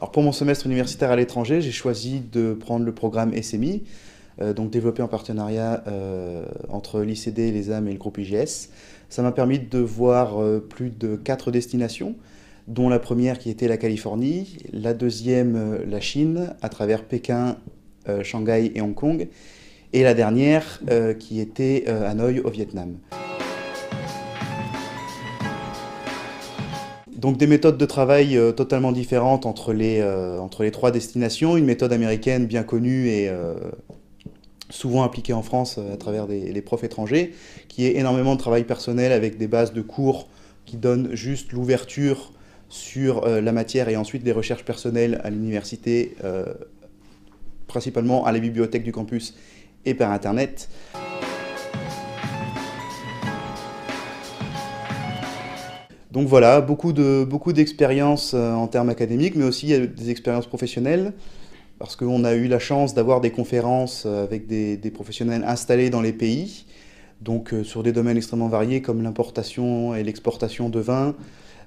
Alors pour mon semestre universitaire à l'étranger, j'ai choisi de prendre le programme SMI, donc développé en partenariat entre l'ICD, l'ESAM et le groupe IGS. Ça m'a permis de voir plus de 4 destinations, dont la première qui était la Californie, la deuxième la Chine, à travers Pékin, Shanghai et Hong Kong, et la dernière qui était Hanoï au Vietnam. Donc des méthodes de travail totalement différentes entre les 3 destinations. Une méthode américaine bien connue et souvent appliquée en France à travers les profs étrangers, qui est énormément de travail personnel avec des bases de cours qui donnent juste l'ouverture sur la matière et ensuite des recherches personnelles à l'université, principalement à la bibliothèque du campus et par Internet. Donc voilà, beaucoup d'expériences en termes académiques, mais aussi des expériences professionnelles, parce qu'on a eu la chance d'avoir des conférences avec des professionnels installés dans les pays, donc sur des domaines extrêmement variés comme l'importation et l'exportation de vin,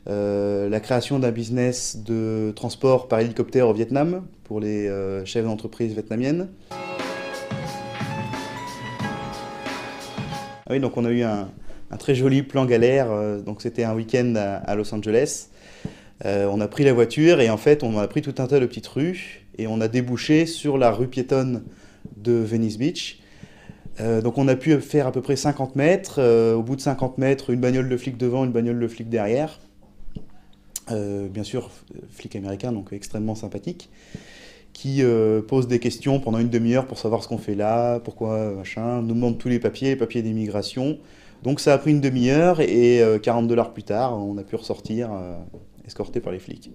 la création d'un business de transport par hélicoptère au Vietnam pour les chefs d'entreprise vietnamiennes. Ah oui, donc on a eu un très joli plan galère, donc c'était un week-end à Los Angeles. On a pris la voiture et en fait on a pris tout un tas de petites rues et on a débouché sur la rue piétonne de Venice Beach. Donc on a pu faire à peu près 50 mètres, au bout de 50 mètres une bagnole de flic devant, une bagnole de flic derrière. Bien sûr, flic américain, donc extrêmement sympathique, qui pose des questions pendant une demi-heure pour savoir ce qu'on fait là, pourquoi, machin, nous demande tous les papiers d'immigration. Donc ça a pris une demi-heure et $40 plus tard, on a pu ressortir escorté par les flics.